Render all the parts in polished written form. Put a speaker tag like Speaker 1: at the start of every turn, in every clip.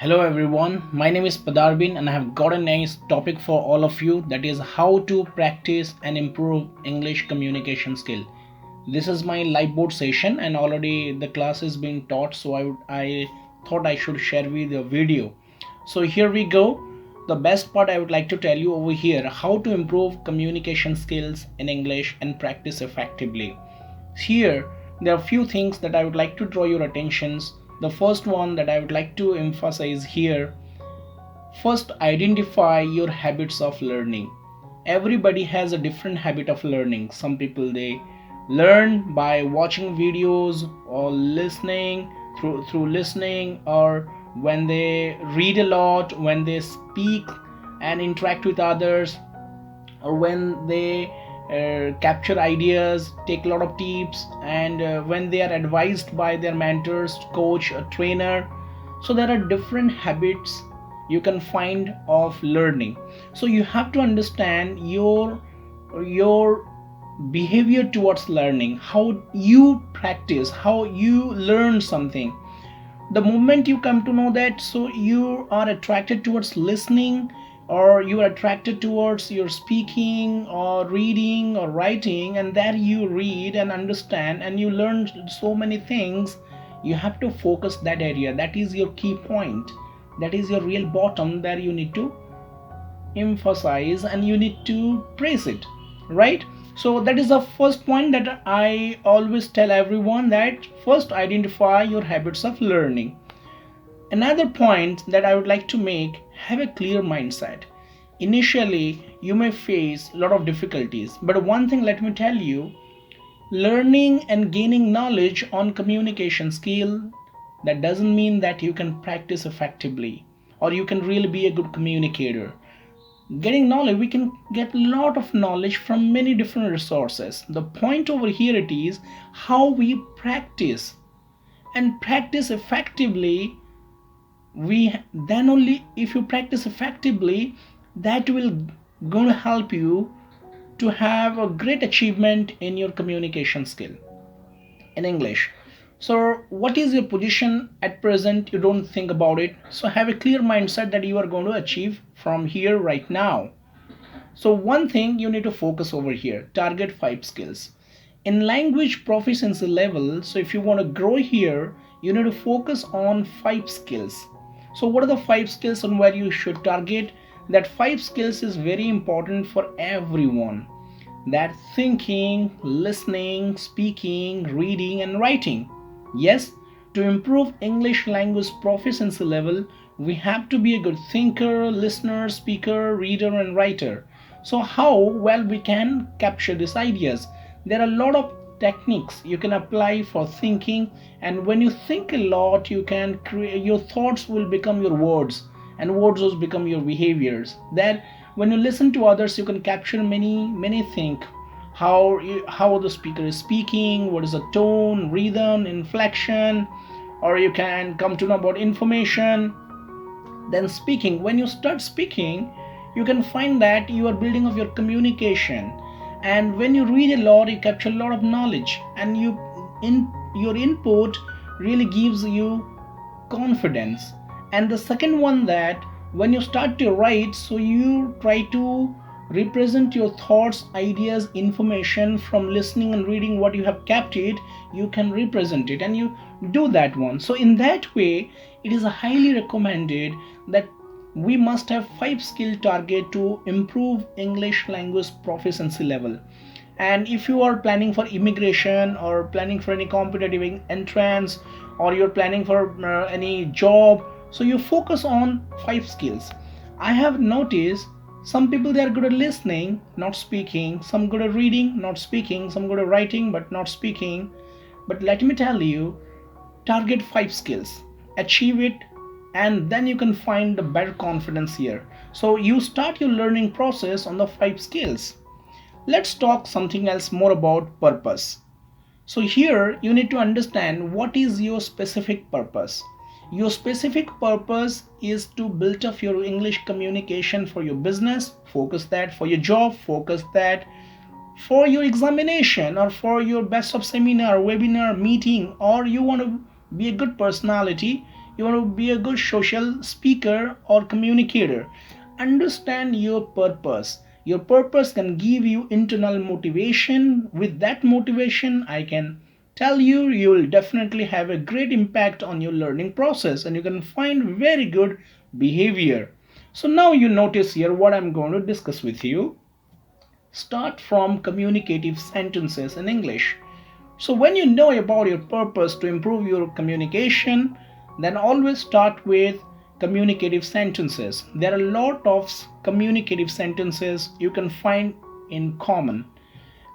Speaker 1: Hello everyone, my name is Padar and I have got a nice topic for all of you, that is how to practice and improve English communication skill. This is my live board session and already the class is being taught, so I thought I should share with the video. So here we go. The best part I would like to tell you over here, how to improve communication skills in English and practice effectively. Here there are few things that I would like to draw your attentions. The first one that I would like to emphasize here, first identify your habits of learning. Everybody has a different habit of learning. Some people they learn by watching videos or listening through listening, or when they read a lot, when they speak and interact with others, or when they capture ideas, take a lot of tips, and when they are advised by their mentors, coach, a trainer. So there are different habits you can find of learning. So you have to understand your behavior towards learning, how you practice, how you learn something. The moment you come to know that, so you are attracted towards listening, or you are attracted towards your speaking or reading or writing, and there you read and understand and you learn so many things. You have to focus that area, that is your key point, that is your real bottom, there you need to emphasize and you need to praise it, right? So that is the first point that I always tell everyone, that first identify your habits of learning. Another point that I would like to make, have a clear mindset. Initially you may face a lot of difficulties, but one thing let me tell you, learning and gaining knowledge on communication skill, that doesn't mean that you can practice effectively or you can really be a good communicator. Getting knowledge, we can get a lot of knowledge from many different resources. The point over here it is how we practice, and practice effectively. We then only if you practice effectively, that will going to help you to have a great achievement in your communication skill in English. So what is your position at present, you don't think about it, so have a clear mindset that you are going to achieve from here right now. So one thing you need to focus over here, target 5 skills in language proficiency level. So if you want to grow here, you need to focus on 5 skills. So what are the 5 skills and where you should target? That 5 skills is very important for everyone, that thinking, listening, speaking, reading and writing. Yes, to improve English language proficiency level, we have to be a good thinker, listener, speaker, reader and writer. So how well we can capture these ideas? There are a lot of techniques you can apply for thinking, and when you think a lot, you can create, your thoughts will become your words and words will become your behaviors. That when you listen to others, you can capture many things, how the speaker is speaking, what is the tone, rhythm, inflection, or you can come to know about information. Then speaking, when you start speaking, you can find that you are building up your communication, and when you read a lot, you capture a lot of knowledge, and in your input really gives you confidence. And the second one, that when you start to write, so you try to represent your thoughts, ideas, information from listening and reading, what you have captured you can represent it and you do that one. So in that way, it is highly recommended that we must have 5 skill target to improve English language proficiency level. And if you are planning for immigration or planning for any competitive entrance, or you're planning for any job, so you focus on 5 skills. I have noticed some people, they are good at listening, not speaking, some good at reading, not speaking, some good at writing but not speaking. But let me tell you, target 5 skills, achieve it, and then you can find the better confidence here. So you start your learning process on the 5 skills. Let's talk something else more about purpose. So here you need to understand what is your specific purpose. Your specific purpose is to build up your English communication for your business, focus that, for your job, focus that, for your examination, or for your best of seminar, webinar, meeting, or you want to be a good personality, you want to be a good social speaker or communicator, understand your purpose. Your purpose can give you internal motivation. With that motivation, I can tell you, you will definitely have a great impact on your learning process and you can find very good behavior. So now you notice here what I'm going to discuss with you. Start from communicative sentences in English. So when you know about your purpose to improve your communication, then always start with communicative sentences. There are a lot of communicative sentences you can find in common.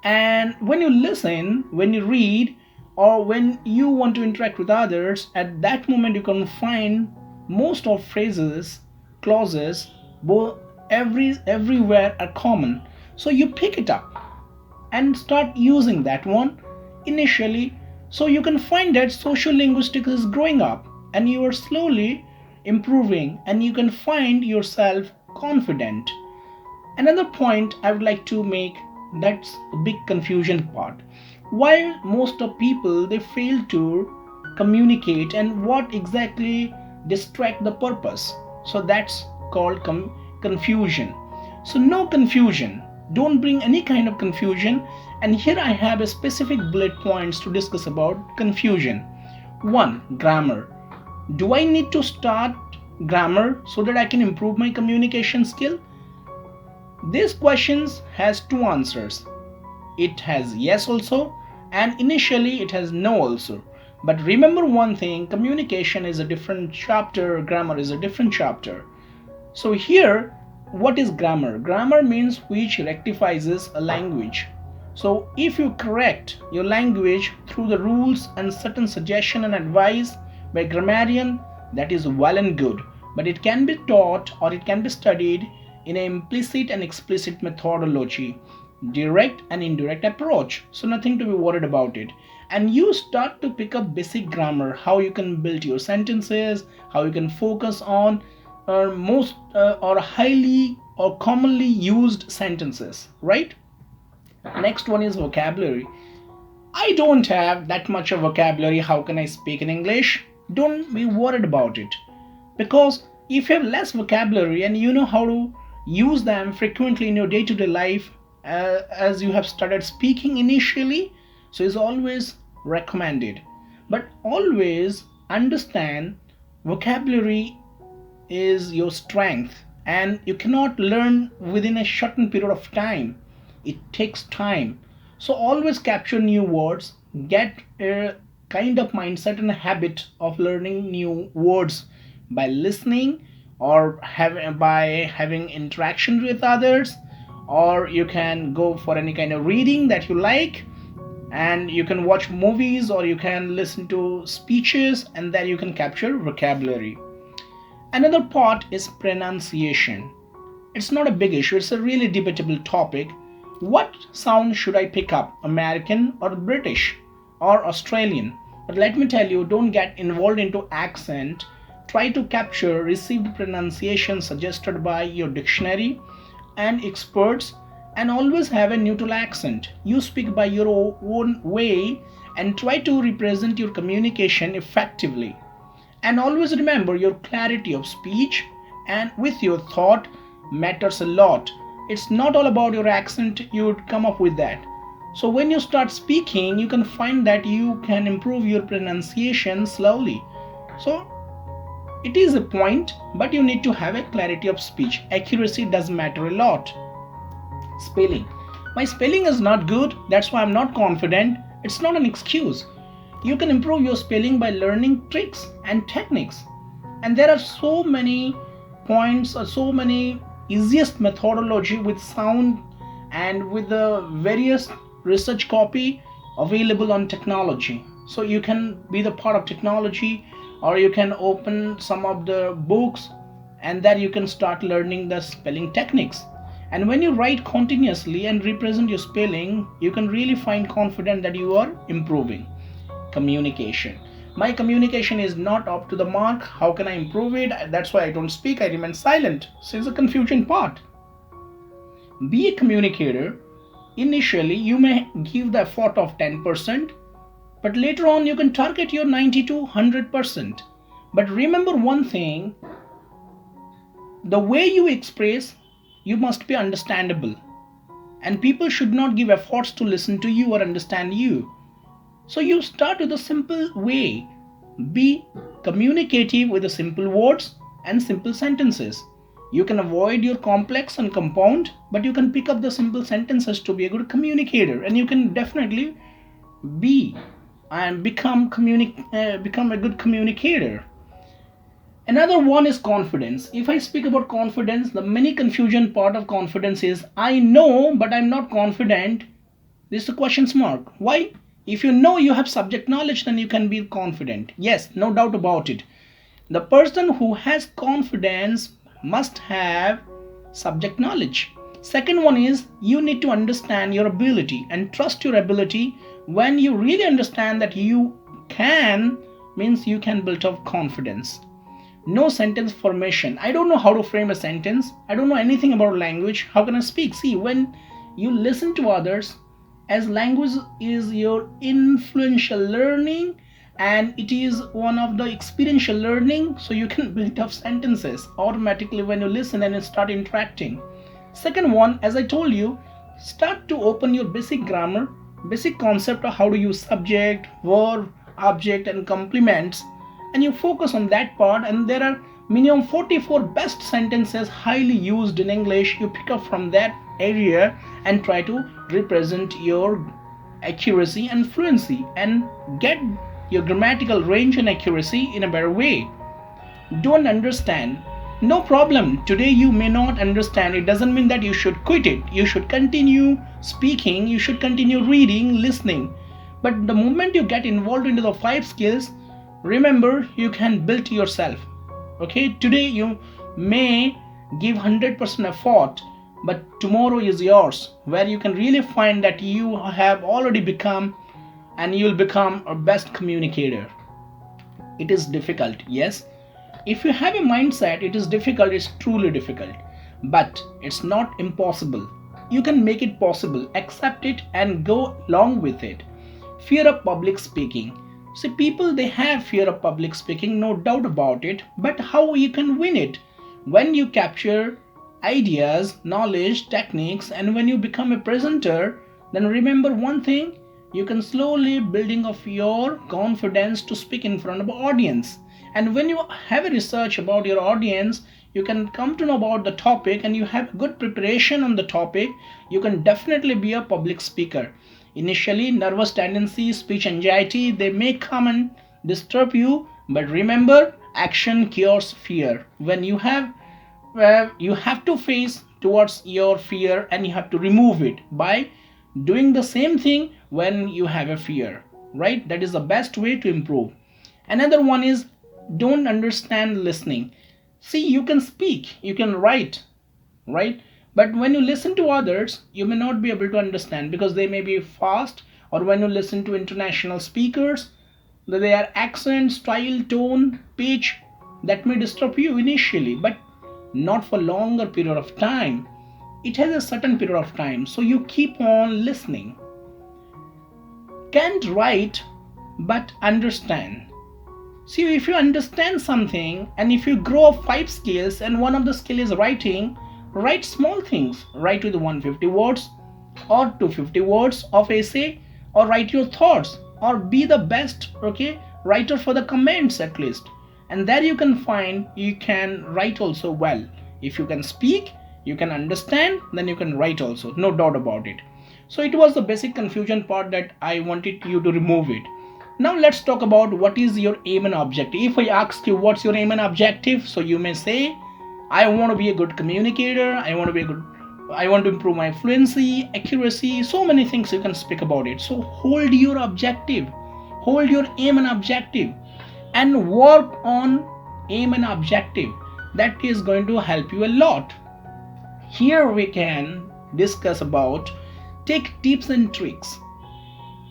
Speaker 1: And when you listen, when you read, or when you want to interact with others, at that moment you can find most of phrases, clauses, both everywhere are common. So you pick it up and start using that one initially, so you can find that social linguistics is growing up and you are slowly improving and you can find yourself confident. Another point I would like to make, that's the big confusion part. Why most of people they fail to communicate and what exactly distract the purpose. So that's called confusion. So no confusion. Don't bring any kind of confusion. And here I have a specific bullet points to discuss about confusion. 1. Grammar. Do I need to start grammar so that I can improve my communication skill? This question has two answers. It has yes also and initially it has no also. But remember one thing, communication is a different chapter, grammar is a different chapter. So here, what is grammar? Grammar means which rectifies a language. So if you correct your language through the rules and certain suggestion and advice by grammarian, that is well and good. But it can be taught or it can be studied in an implicit and explicit methodology, direct and indirect approach. So nothing to be worried about it. And you start to pick up basic grammar, how you can build your sentences, how you can focus on most or highly or commonly used sentences, right? Next one is vocabulary. I don't have that much of vocabulary. How can I speak in English? Don't be worried about it. Because if you have less vocabulary and you know how to use them frequently in your day-to-day life, as you have started speaking initially, so it's always recommended. But always understand vocabulary is your strength and you cannot learn within a shortened period of time. It takes time. So always capture new words, get a kind of mindset and a habit of learning new words by listening or by having interaction with others, or you can go for any kind of reading that you like, and you can watch movies or you can listen to speeches, and then you can capture vocabulary. Another part is pronunciation. It's not a big issue, it's a really debatable topic. What sound should I pick up, American or British or Australian? But let me tell you, don't get involved into accent. Try to capture received pronunciation suggested by your dictionary and experts, and always have a neutral accent. You speak by your own way and try to represent your communication effectively. And always remember your clarity of speech and with your thought matters a lot. It's not all about your accent, you would come up with that. So when you start speaking, you can find that you can improve your pronunciation slowly. So it is a point, but you need to have a clarity of speech. Accuracy does matter a lot. Spelling. My spelling is not good, that's why I'm not confident. It's not an excuse. You can improve your spelling by learning tricks and techniques. And there are so many points or so many easiest methodology with sound and with the various research copy available on technology. So you can be the part of technology, or you can open some of the books and then you can start learning the spelling techniques. And when you write continuously and represent your spelling, you can really find confident that you are improving. Communication. My communication is not up to the mark. How can I improve it? That's why I don't speak. I remain silent. So it's a confusion part. Be a communicator. Initially, you may give the effort of 10%, but later on you can target your 90 to 100%. But remember one thing, the way you express, you must be understandable. And people should not give efforts to listen to you or understand you. So you start with a simple way. Be communicative with the simple words and simple sentences. You can avoid your complex and compound, but you can pick up the simple sentences to be a good communicator, and you can definitely be and become a good communicator. Another one is confidence. If I speak about confidence, the many confusion part of confidence is I know but I'm not confident. This is a question mark. Why? If you know you have subject knowledge, then you can be confident. Yes, no doubt about it. The person who has confidence must have subject knowledge. Second one is you need to understand your ability and trust your ability. When you really understand that you can, means you can build up confidence. No sentence formation. I don't know how to frame a sentence. I don't know anything about language. How can I speak? See, when you listen to others, as language is your influential learning and it is one of the experiential learning, so you can build up sentences automatically when you listen and you start interacting. Second one, as I told you, start to open your basic grammar, basic concept of how to use subject, verb, object and complements, and you focus on that part. And there are minimum 44 best sentences highly used in English. You pick up from that area and try to represent your accuracy and fluency and get your grammatical range and accuracy in a better way. Don't understand, no problem. Today you may not understand. It doesn't mean that you should quit it. You should continue speaking, you should continue reading, listening. But the moment you get involved into the 5 skills, remember you can build yourself. Okay, today you may give 100% effort, but tomorrow is yours, where you can really find that you have already become and you will become a best communicator. It is difficult, yes. If you have a mindset it is difficult, it's truly difficult, but it's not impossible. You can make it possible. Accept it and go along with it. Fear of public speaking. See, people, they have fear of public speaking, no doubt about it, but how you can win it? When you capture ideas, knowledge, techniques, and when you become a presenter, then remember one thing, you can slowly building of your confidence to speak in front of an audience. And when you have a research about your audience, you can come to know about the topic and you have good preparation on the topic, you can definitely be a public speaker. Initially, nervous tendency, speech anxiety, they may come and disturb you, but remember, action cures fear. When you have to face towards your fear and you have to remove it by doing the same thing when you have a fear, right? That is the best way to improve. Another one is don't understand listening. See, you can speak, you can write, right? But when you listen to others, you may not be able to understand because they may be fast, or when you listen to international speakers, their accent, style, tone, pitch, that may disturb you initially, but not for longer period of time. It has a certain period of time, so you keep on listening. Can't write, but understand. See, if you understand something and if you grow up 5 skills and one of the skill is writing, write small things. Write with 150 words or 250 words of essay, or write your thoughts, or be the best, okay, writer for the comments at least. And there you can find you can write also well. If you can speak, you can understand, then you can write also, no doubt about it. So it was the basic confusion part that I wanted you to remove it. Now let's talk about what is your aim and objective. If I ask you what's your aim and objective, so you may say, I want to be a good communicator, I want to improve my fluency, accuracy, so many things you can speak about it. So hold your objective, hold your aim and objective, and work on aim and objective. That is going to help you a lot. Here we can discuss about take tips and tricks.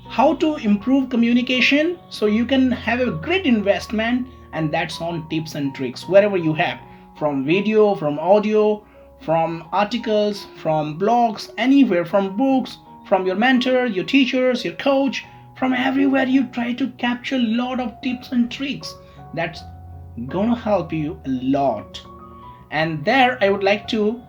Speaker 1: How to improve communication so you can have a great investment, and that's on tips and tricks wherever you have, from video, from audio, from articles, from blogs, anywhere, from books, from your mentor, your teachers, your coach, from everywhere you try to capture a lot of tips and tricks. That's gonna help you a lot. And there I would like to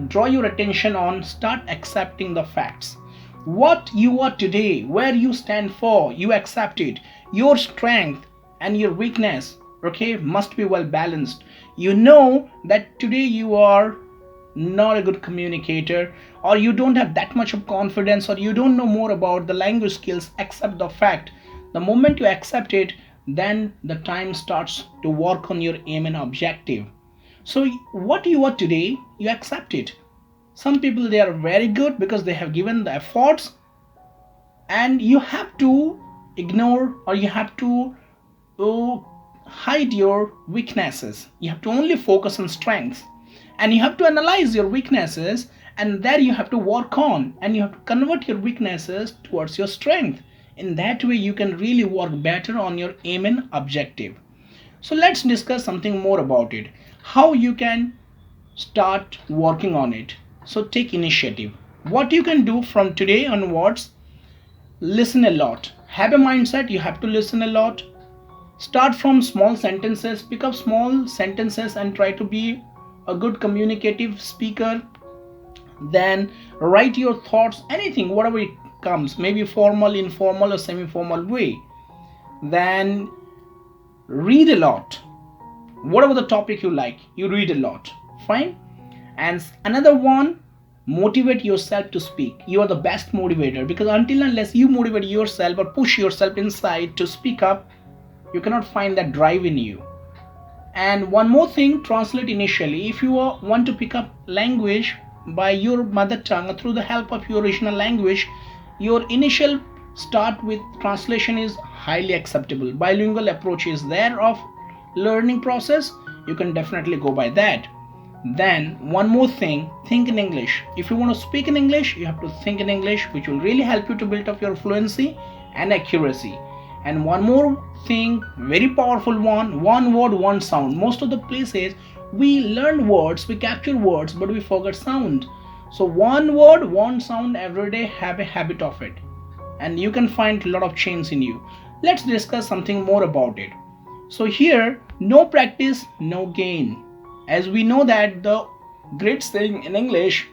Speaker 1: draw your attention on start accepting the facts. What you are today, where you stand for, you accept it. Your strength and your weakness, okay, must be well balanced. You know that today you are not a good communicator, or you don't have that much of confidence, or you don't know more about the language skills. Accept the fact. The moment you accept it, then the time starts to work on your aim and objective. So what you are today, you accept it. Some people, they are very good because they have given the efforts, and you have to ignore, or you have to hide your weaknesses. You have to only focus on strengths, and you have to analyze your weaknesses, and there you have to work on, and you have to convert your weaknesses towards your strength. In that way you can really work better on your aim and objective. So let's discuss something more about it, how you can start working on it. So take initiative. What you can do from today onwards: listen a lot. Have a mindset, you have to listen a lot. Start from small sentences, pick up small sentences and try to be a good communicative speaker. Then write your thoughts, anything, whatever it comes, maybe formal, informal or semi-formal way. Then read a lot. Whatever the topic you like, you read a lot. Fine. And another one, motivate yourself to speak. You are the best motivator, because until unless you motivate yourself or push yourself inside to speak up, you cannot find that drive in you. And one more thing, translate initially. If you want to pick up language by your mother tongue through the help of your original language, your initial start with translation is highly acceptable. Bilingual approach is there of learning process. You can definitely go by that. Then one more thing, think in English. If you want to speak in English, you have to think in English, which will really help you to build up your fluency and accuracy. And one more thing, very powerful one word, one sound. Most of the places we learn words, we capture words, but we forget sound. So one word, one sound every day, have a habit of it, and you can find a lot of change in you. Let's discuss something more about it. So here, no practice, no gain. As we know that the great saying in English,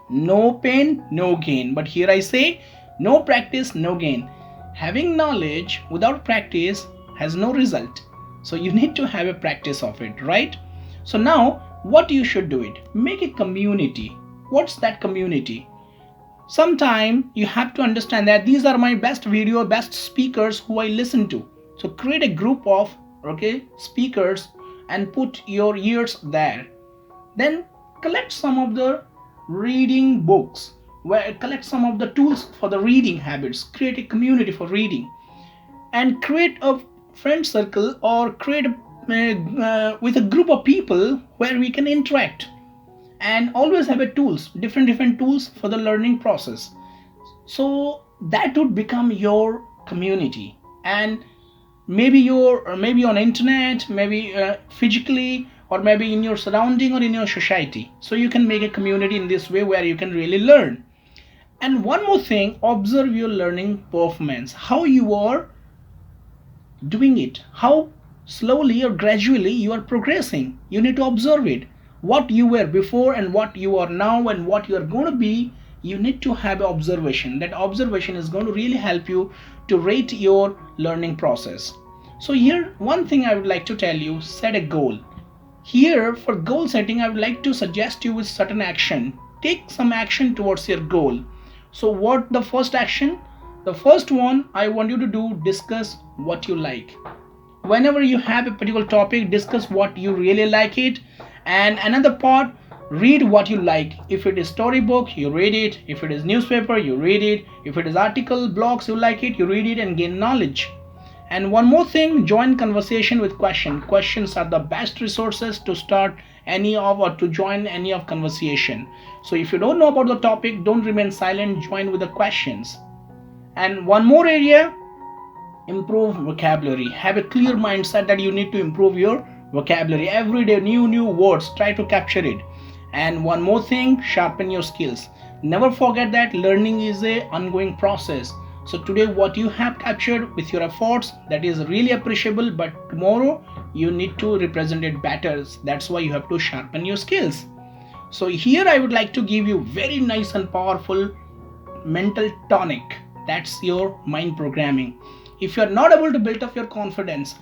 Speaker 1: no pain, no gain. But here I say, no practice, no gain. Having knowledge without practice has no result. So you need to have a practice of it, right? So now what you should do it, make a community. What's that community? Sometime you have to understand that these are my best video, best speakers who I listen to. So create a group of speakers and put your ears there. Then collect some of the reading books, collect some of the tools for the reading habits, create a community for reading, and create a friend circle, or create with a group of people where we can interact, and always have a tools, different tools for the learning process. So that would become your community. And maybe maybe on internet, maybe physically, or maybe in your surrounding or in your society. So you can make a community in this way where you can really learn. And one more thing, observe your learning performance, how you are doing it, how slowly or gradually you are progressing. You need to observe it, what you were before and what you are now and what you are going to be. You need to have an observation. That observation is going to really help you to rate your learning process. So here, one thing I would like to tell you, set a goal. Here for goal setting, I would like to suggest you with certain action. Take some action towards your goal. So what the first action? The first one I want you to do, discuss what you like. Whenever you have a particular topic, discuss what you really like it. And another part, read what you like. If it is storybook, you read it. If it is newspaper, you read it. If it is article, blogs, you like it, you read it and gain knowledge. And one more thing, join conversation with questions. Questions are the best resources to start any of, or to join any of conversation. So if you don't know about the topic, don't remain silent, join with the questions. And one more area, improve vocabulary. Have a clear mindset that you need to improve your vocabulary. Every day, new words, try to capture it. And one more thing, sharpen your skills. Never forget that learning is an ongoing process. So today what you have captured with your efforts, that is really appreciable, but tomorrow you need to represent it better. That's why you have to sharpen your skills. So here I would like to give you very nice and powerful mental tonic. That's your mind programming. If you are not able to build up your confidence,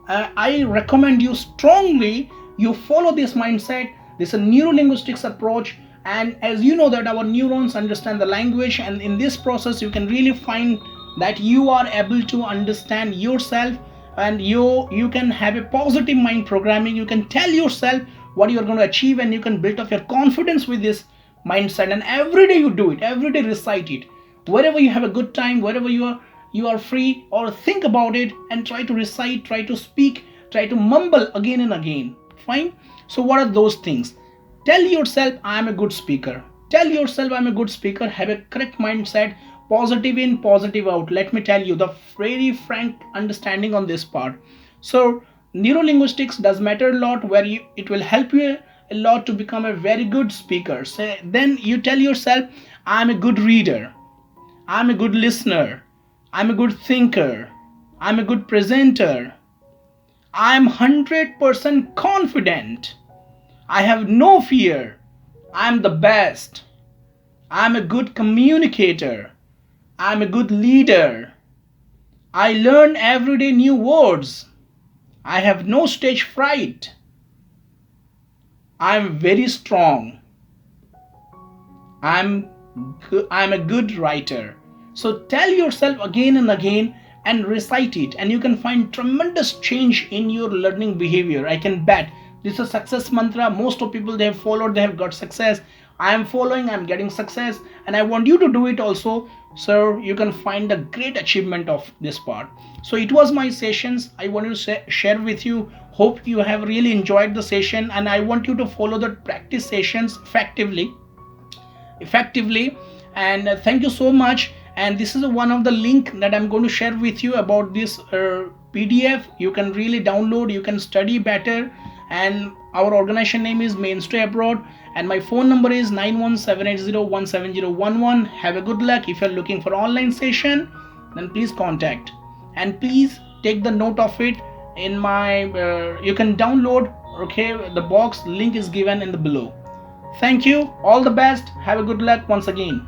Speaker 1: I recommend you strongly you follow this mindset. This is a neurolinguistics approach, and as you know that our neurons understand the language, and in this process you can really find that you are able to understand yourself, and you can have a positive mind programming. You can tell yourself what you are going to achieve, and you can build up your confidence with this mindset. And every day you do it, every day recite it, wherever you have a good time, wherever you are free, or think about it and try to recite, try to speak, try to mumble again and again. Fine. So what are those things? Tell yourself I am a good speaker. Tell yourself I'm a good speaker. Have a correct mindset, positive in, positive out. Let me tell you the very frank understanding on this part. So neurolinguistics does matter a lot, where it will help you a lot to become a very good speaker. So then you tell yourself I'm a good reader, I'm a good listener, I'm a good thinker, I'm a good presenter, I'm 100% confident, I have no fear, I'm the best, I'm a good communicator, I'm a good leader, I learn every day new words, I have no stage fright, I'm very strong, I'm a good writer. So tell yourself again and again and recite it, and you can find tremendous change in your learning behavior. I can bet this is a success mantra. Most of people, they have followed, they have got success. I am following, I'm getting success, and I want you to do it also, so you can find the great achievement of this part. So it was my sessions I wanted to share with you. Hope you have really enjoyed the session, and I want you to follow the practice sessions effectively. And thank you so much. And this is one of the link that I'm going to share with you about this PDF. You can really download, you can study better. And our organization name is Mainstay Abroad, and my phone number is 9178017011. Have a good luck. If you're looking for online session, then please contact, and please take the note of it in my you can download. Okay, the box link is given in the below. Thank you, all the best, have a good luck once again.